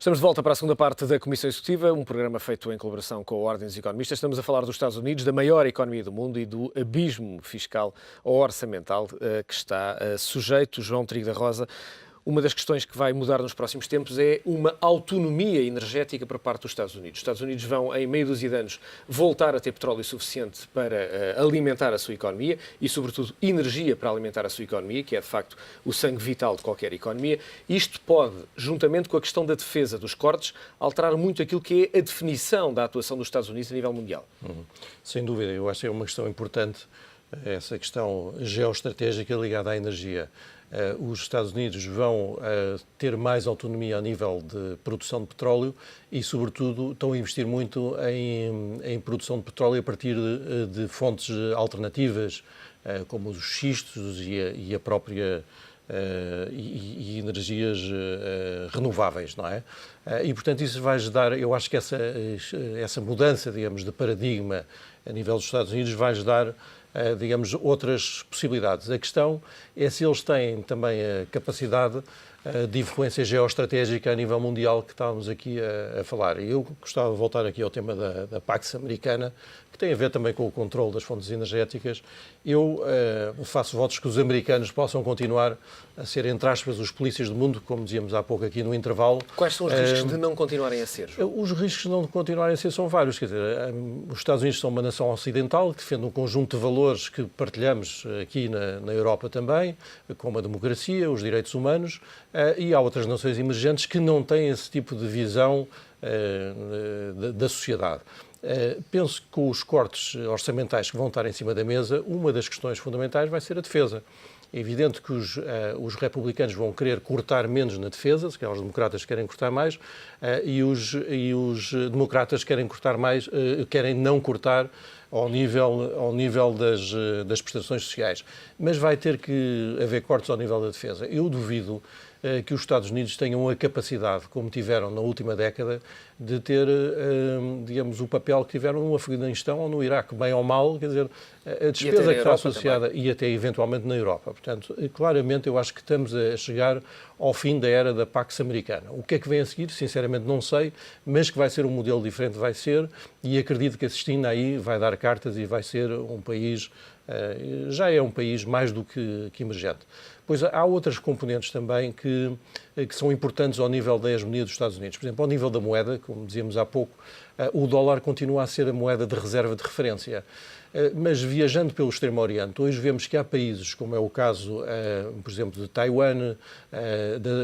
Estamos de volta para a segunda parte da Comissão Executiva, um programa feito em colaboração com a Ordem dos Economistas. Estamos a falar dos Estados Unidos, da maior economia do mundo e do abismo fiscal ou orçamental que está sujeito. João Trigo da Rosa, uma das questões que vai mudar nos próximos tempos é uma autonomia energética por parte dos Estados Unidos. Os Estados Unidos vão, em meio dúzia de anos, voltar a ter petróleo suficiente para alimentar a sua economia e, sobretudo, energia para alimentar a sua economia, que é, de facto, o sangue vital de qualquer economia. Isto pode, juntamente com a questão da defesa dos cortes, alterar muito aquilo que é a definição da atuação dos Estados Unidos a nível mundial. Sem dúvida, eu acho que é uma questão importante, essa questão geoestratégica ligada à energia. Os Estados Unidos vão ter mais autonomia a nível de produção de petróleo e, sobretudo, estão a investir muito em produção de petróleo a partir de fontes alternativas, como os xistos e a própria e energias renováveis, não é? E, portanto, isso vai ajudar, eu acho que essa mudança, digamos, de paradigma a nível dos Estados Unidos vai ajudar digamos, outras possibilidades. A questão é se eles têm também a capacidade de influência geoestratégica a nível mundial que estávamos aqui a falar. E eu gostava de voltar aqui ao tema da Pax americana, que tem a ver também com o controle das fontes energéticas. Eu faço votos que os americanos possam continuar a ser, entre aspas, os polícias do mundo, como dizíamos há pouco aqui no intervalo. Quais são os riscos de não continuarem a ser, João? Os riscos de não continuarem a ser são vários. Quer dizer, os Estados Unidos são uma nação ocidental que defende um conjunto de valores que partilhamos aqui na Europa também, como a democracia, os direitos humanos, e há outras nações emergentes que não têm esse tipo de visão da sociedade. Penso que com os cortes orçamentais que vão estar em cima da mesa, uma das questões fundamentais vai ser a defesa. É evidente que os republicanos vão querer cortar menos na defesa, se calhar os democratas querem cortar mais, e os democratas querem cortar mais, querem não cortar ao nível das prestações sociais. Mas vai ter que haver cortes ao nível da defesa. Eu duvido que os Estados Unidos tenham a capacidade, como tiveram na última década, de ter, digamos, o papel que tiveram no Afeganistão ou no Iraque, bem ou mal, quer dizer, a despesa que está associada também. E até eventualmente na Europa. Portanto, claramente eu acho que estamos a chegar ao fim da era da Pax americana. O que é que vem a seguir? Sinceramente não sei, mas que vai ser um modelo diferente, vai ser, e acredito que assistindo aí vai dar cartas e vai ser um país, já é um país mais do que emergente. Pois há outras componentes também que são importantes ao nível da hegemonia dos Estados Unidos. Por exemplo, ao nível da moeda, como dizíamos há pouco, o dólar continua a ser a moeda de reserva de referência. Mas viajando pelo Extremo Oriente, hoje vemos que há países, como é o caso, por exemplo, de Taiwan,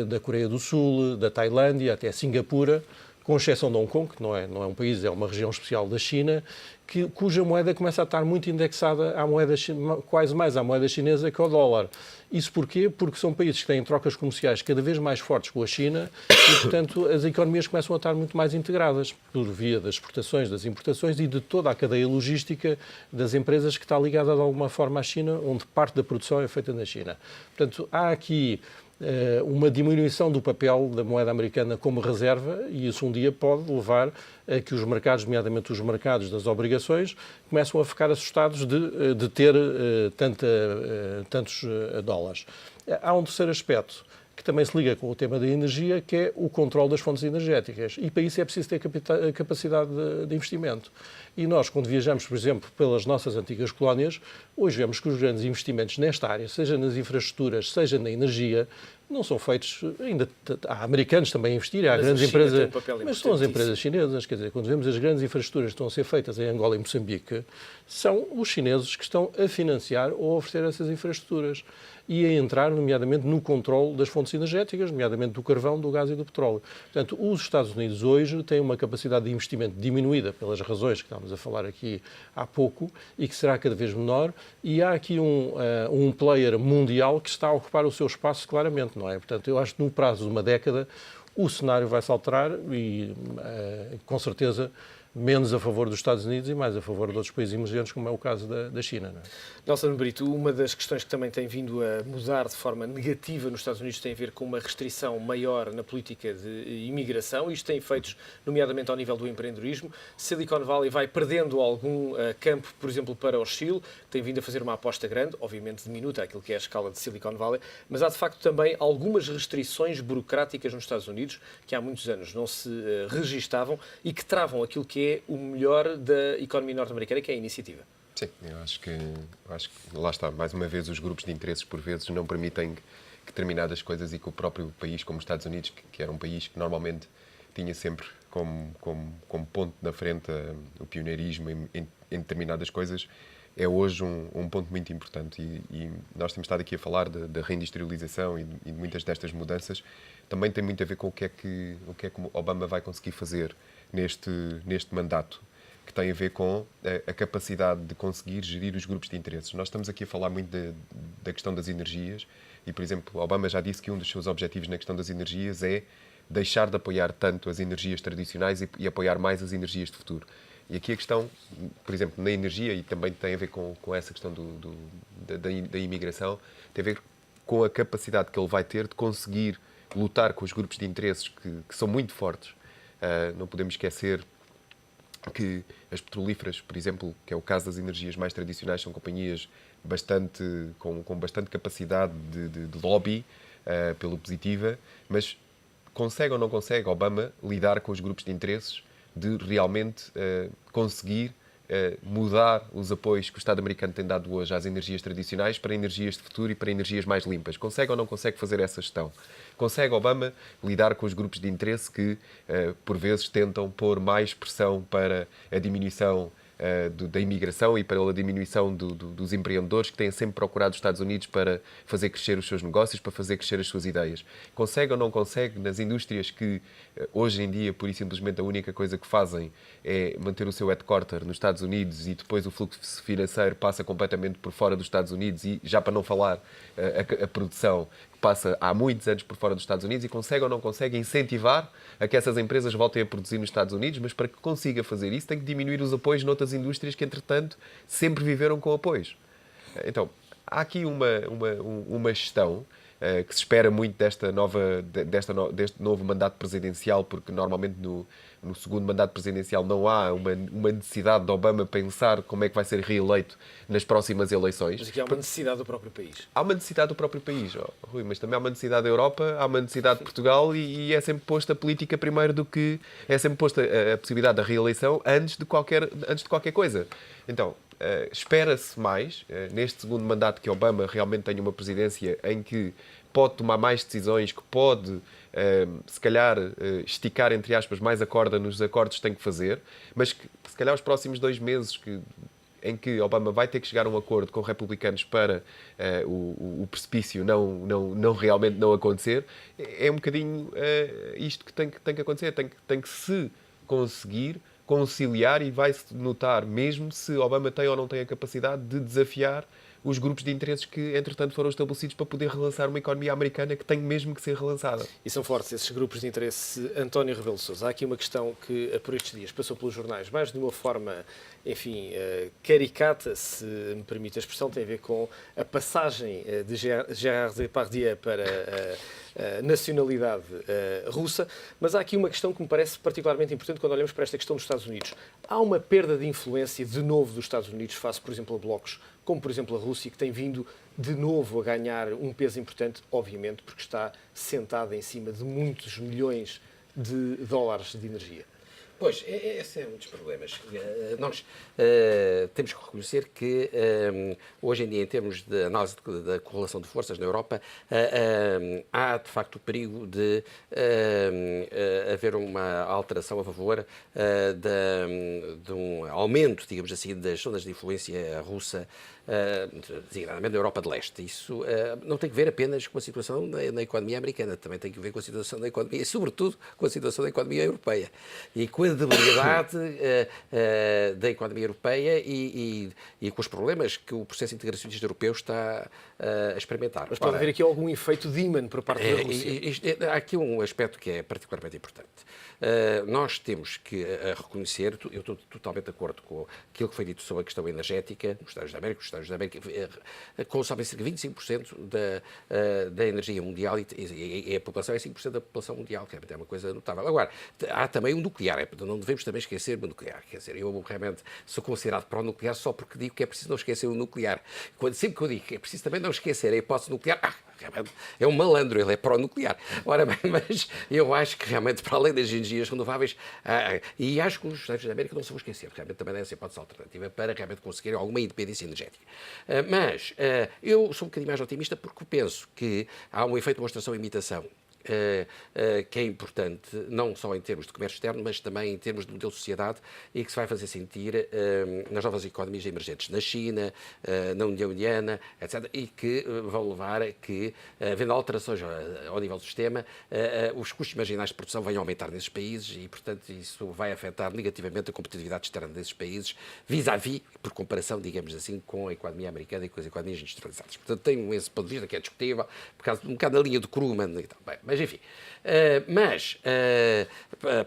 da Coreia do Sul, da Tailândia, até Singapura, com exceção de Hong Kong, que não é um país, é uma região especial da China, cuja moeda começa a estar muito indexada à moeda, quase mais à moeda chinesa que ao dólar. Isso porquê? Porque são países que têm trocas comerciais cada vez mais fortes com a China e, portanto, as economias começam a estar muito mais integradas por via das exportações, das importações e de toda a cadeia logística das empresas que está ligada de alguma forma à China, onde parte da produção é feita na China. Portanto, há aqui uma diminuição do papel da moeda americana como reserva e isso um dia pode levar a que os mercados, nomeadamente os mercados das obrigações, começam a ficar assustados de ter tantos dólares. Há um terceiro aspecto que também se liga com o tema da energia, que é o controle das fontes energéticas. E para isso é preciso ter capacidade de investimento. E nós, quando viajamos, por exemplo, pelas nossas antigas colónias, hoje vemos que os grandes investimentos nesta área, seja nas infraestruturas, seja na energia, não são feitos, ainda há americanos também a investir, há grandes empresas, mas são as empresas chinesas, quer dizer, quando vemos as grandes infraestruturas que estão a ser feitas em Angola e Moçambique, são os chineses que estão a financiar ou a oferecer essas infraestruturas e a entrar, nomeadamente, no controle das fontes energéticas, nomeadamente do carvão, do gás e do petróleo. Portanto, os Estados Unidos hoje têm uma capacidade de investimento diminuída pelas razões que estávamos a falar aqui há pouco e que será cada vez menor, e há aqui um player mundial que está a ocupar o seu espaço claramente, não é? Portanto, eu acho que no prazo de uma década o cenário vai se alterar e, com certeza, menos a favor dos Estados Unidos e mais a favor de outros países emergentes, como é o caso da China. Não é? Nelson Brito, uma das questões que também tem vindo a mudar de forma negativa nos Estados Unidos tem a ver com uma restrição maior na política de imigração. Isto tem efeitos, nomeadamente ao nível do empreendedorismo. Silicon Valley vai perdendo algum campo, por exemplo, para o Chile, tem vindo a fazer uma aposta grande, obviamente diminuta aquilo que é a escala de Silicon Valley, mas há de facto também algumas restrições burocráticas nos Estados Unidos que há muitos anos não se registavam e que travam aquilo que é o melhor da economia norte-americana, que é a iniciativa. Sim, eu acho que lá está, mais uma vez os grupos de interesses por vezes não permitem que determinadas coisas e que o próprio país, como os Estados Unidos, que era um país que normalmente tinha sempre como ponto na frente o pioneirismo em determinadas coisas, é hoje um ponto muito importante e nós temos estado aqui a falar da reindustrialização e de muitas destas mudanças, também tem muito a ver com o que é que Obama vai conseguir fazer neste mandato, que tem a ver com a capacidade de conseguir gerir os grupos de interesses. Nós estamos aqui a falar muito da questão das energias e, por exemplo, Obama já disse que um dos seus objetivos na questão das energias é deixar de apoiar tanto as energias tradicionais e apoiar mais as energias de futuro. E aqui a questão, por exemplo, na energia, e também tem a ver com essa questão da imigração, tem a ver com a capacidade que ele vai ter de conseguir lutar com os grupos de interesses que são muito fortes. Não podemos esquecer que as petrolíferas, por exemplo, que é o caso das energias mais tradicionais, são companhias com bastante capacidade de lobby pela positiva, mas consegue ou não consegue Obama lidar com os grupos de interesses de realmente conseguir mudar os apoios que o Estado americano tem dado hoje às energias tradicionais para energias de futuro e para energias mais limpas? Consegue ou não consegue fazer essa gestão? Consegue Obama lidar com os grupos de interesse que, por vezes, tentam pôr mais pressão para a diminuição da imigração e para a diminuição dos empreendedores que têm sempre procurado os Estados Unidos para fazer crescer os seus negócios, para fazer crescer as suas ideias? Consegue ou não consegue nas indústrias que hoje em dia, pura e simplesmente, a única coisa que fazem é manter o seu headquarter nos Estados Unidos e depois o fluxo financeiro passa completamente por fora dos Estados Unidos e, já para não falar, a produção passa há muitos anos por fora dos Estados Unidos, e consegue ou não consegue incentivar a que essas empresas voltem a produzir nos Estados Unidos, mas para que consiga fazer isso tem que diminuir os apoios noutras indústrias que, entretanto, sempre viveram com apoios. Então, há aqui uma gestão que se espera muito deste novo mandato presidencial, porque normalmente no segundo mandato presidencial não há uma necessidade de Obama pensar como é que vai ser reeleito nas próximas eleições. Mas aqui há uma necessidade do próprio país. Há uma necessidade do próprio país, Rui, mas também há uma necessidade da Europa, há uma necessidade de Portugal e é sempre posta a política primeiro do que... É sempre posta a possibilidade da reeleição antes de qualquer coisa. Então, espera-se mais, neste segundo mandato, que Obama realmente tenha uma presidência em que pode tomar mais decisões, que pode, se calhar, esticar, entre aspas, mais a corda nos acordos que tem que fazer, mas que, se calhar, os próximos 2 meses em que Obama vai ter que chegar a um acordo com republicanos para o precipício realmente não acontecer, é um bocadinho isto que tem que acontecer. Tem que se conseguir conciliar, e vai-se notar mesmo se Obama tem ou não tem a capacidade de desafiar os grupos de interesses que, entretanto, foram estabelecidos para poder relançar uma economia americana que tem mesmo que ser relançada. E são fortes esses grupos de interesse. António Rebelo de Sousa, há aqui uma questão que, por estes dias, passou pelos jornais, mais de uma forma, enfim, caricata, se me permite a expressão, tem a ver com a passagem de Gérard Depardieu para a nacionalidade russa, mas há aqui uma questão que me parece particularmente importante quando olhamos para esta questão dos Estados Unidos. Há uma perda de influência de novo dos Estados Unidos face, por exemplo, a blocos como, por exemplo, a Rússia, que tem vindo de novo a ganhar um peso importante, obviamente, porque está sentada em cima de muitos milhões de dólares de energia. Pois, esse é um dos problemas. Nós temos que reconhecer que hoje em dia, em termos de análise da correlação de forças na Europa, há de facto o perigo de haver uma alteração a favor de um aumento, digamos assim, das zonas de influência russa, designadamente na Europa de Leste. Isso não tem que ver apenas com a situação na economia americana, também tem que ver com a situação da economia e, sobretudo, com a situação da economia europeia. E com credibilidade da economia europeia e com os problemas que o processo integracionista europeu está a experimentar. Mas pode haver aqui algum efeito de imã por parte da Rússia? Há aqui um aspecto que é particularmente importante. Nós temos que reconhecer, eu estou totalmente de acordo com aquilo que foi dito sobre a questão energética nos Estados da América. Os Estados da América consomem cerca de 25% da energia mundial e a população é 5% da população mundial, que é uma coisa notável. Agora, há também o nuclear, não devemos também esquecer o nuclear. Quer dizer, eu realmente sou considerado pró-nuclear só porque digo que é preciso não esquecer o nuclear. Sempre que eu digo que é preciso também não esquecer a hipótese nuclear, realmente é um malandro, ele é pró-nuclear. Ora bem, mas eu acho que realmente, para além das energias renováveis, e acho que os Estados da América não se vão esquecer, realmente também é essa hipótese alternativa para realmente conseguir alguma independência energética. Mas eu sou um bocadinho mais otimista porque penso que há um efeito de demonstração e imitação que é importante, não só em termos de comércio externo, mas também em termos de modelo de sociedade e que se vai fazer sentir nas novas economias emergentes, na China, na União Indiana, etc., e que vão levar a que, havendo alterações ao nível do sistema, os custos marginais de produção venham a aumentar nesses países e, portanto, isso vai afetar negativamente a competitividade externa desses países, vis-à-vis, por comparação, digamos assim, com a economia americana e com as economias industrializadas. Portanto, tenho esse ponto de vista que é discutível, por causa um bocado da linha de Krugman e tal. Bem, mas, enfim,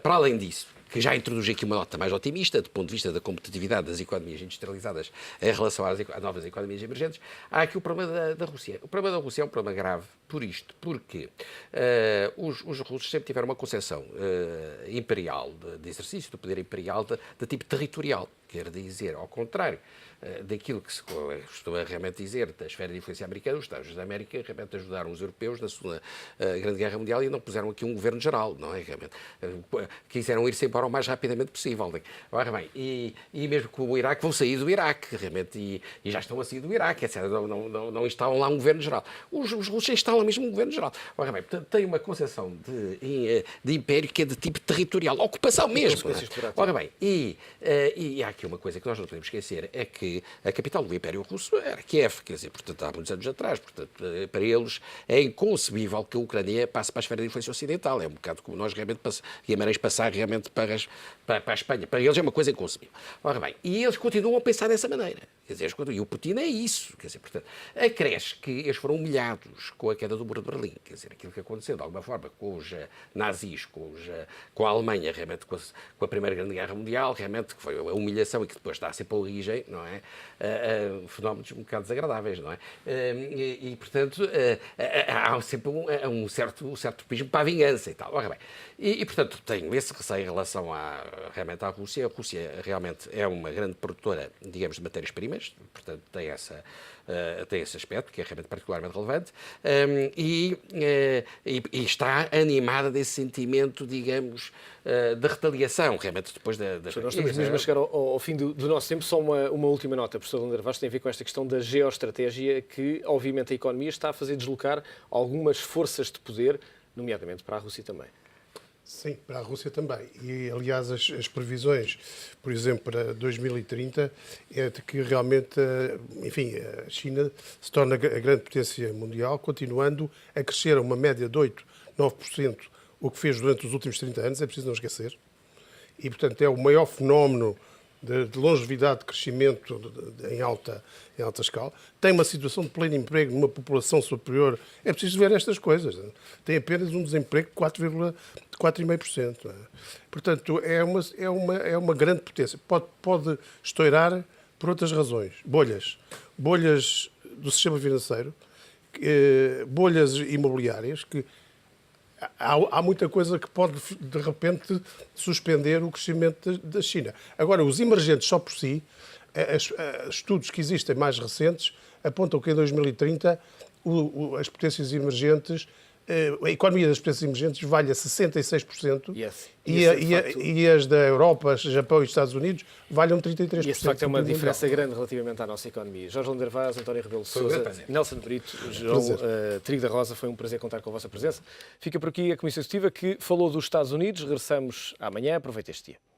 para além disso, que já introduz aqui uma nota mais otimista, do ponto de vista da competitividade das economias industrializadas em relação às novas economias emergentes, há aqui o problema da Rússia. O problema da Rússia é um problema grave porque os russos sempre tiveram uma concepção imperial, de exercício do poder imperial de tipo territorial. Quer dizer, ao contrário daquilo que se costuma realmente dizer da esfera de influência americana, os Estados da América realmente ajudaram os europeus na Segunda Grande Guerra Mundial e não puseram aqui um governo geral, não é? Realmente, quiseram ir-se embora o mais rapidamente possível. Ora bem, e mesmo com o Iraque, vão sair do Iraque, realmente, e já estão a sair do Iraque, etc. Não instalam lá um governo geral. Os russos instalam mesmo um governo geral. Ora bem, portanto, tem uma concepção de império que é de tipo territorial, ocupação mesmo. Ora bem, e há aqui uma coisa que nós não podemos esquecer, é que a capital do Império Russo era Kiev, quer dizer, portanto, há muitos anos atrás. Portanto, para eles é inconcebível que a Ucrânia passe para a esfera de influência ocidental. É um bocado como nós realmente Guimarães passar realmente para a Espanha. Para eles é uma coisa inconcebível. Ora bem, e eles continuam a pensar dessa maneira. Quer dizer, e o Putin é isso. Quer dizer, portanto, acresce que eles foram humilhados com a queda do Muro de Berlim. Quer dizer, aquilo que aconteceu, de alguma forma, com os nazis, com a Alemanha, realmente com a Primeira Grande Guerra Mundial, realmente que foi a humilhação e que depois dá sempre a origem, não é? Fenómenos um bocado desagradáveis, não é? Portanto, há sempre um certo tropismo para a vingança e tal. Ora bem, e portanto, tenho esse receio em relação realmente à Rússia. A Rússia realmente é uma grande produtora, digamos, de matérias-primas, portanto, tem esse aspecto que é realmente particularmente relevante e está animada desse sentimento, digamos, de retaliação, realmente, depois da... Nós estamos mesmo a chegar ao fim do nosso tempo. Só uma última nota, professor Helder Vaz, tem a ver com esta questão da geoestratégia que, obviamente, a economia está a fazer deslocar algumas forças de poder, nomeadamente para a Rússia também. Sim, para a Rússia também. E, aliás, as previsões, por exemplo, para 2030, é de que realmente, enfim, a China se torna a grande potência mundial, continuando a crescer a uma média de 8, 9%, o que fez durante os últimos 30 anos, é preciso não esquecer. E, portanto, é o maior fenómeno de longevidade de crescimento em alta escala. Tem uma situação de pleno emprego numa população superior. É preciso ver estas coisas. Tem apenas um desemprego de 4,5%. Portanto, é uma grande potência. Pode estourar por outras razões. Bolhas do sistema financeiro, bolhas imobiliárias, que há muita coisa que pode, de repente, suspender o crescimento da China. Agora, os emergentes só por si, estudos que existem mais recentes, apontam que em 2030 as potências emergentes, a economia das potências emergentes vale a 66%, e as da Europa, Japão e Estados Unidos valham 33%. E esse, de facto, é uma diferença grande relativamente à nossa economia. Jorge Helder Vaz, António Rebelo de Sousa, Nelson Brito, João Trigo da Rosa, foi um prazer contar com a vossa presença. Fica por aqui a Comissão Executiva que falou dos Estados Unidos. Regressamos amanhã. Aproveite este dia.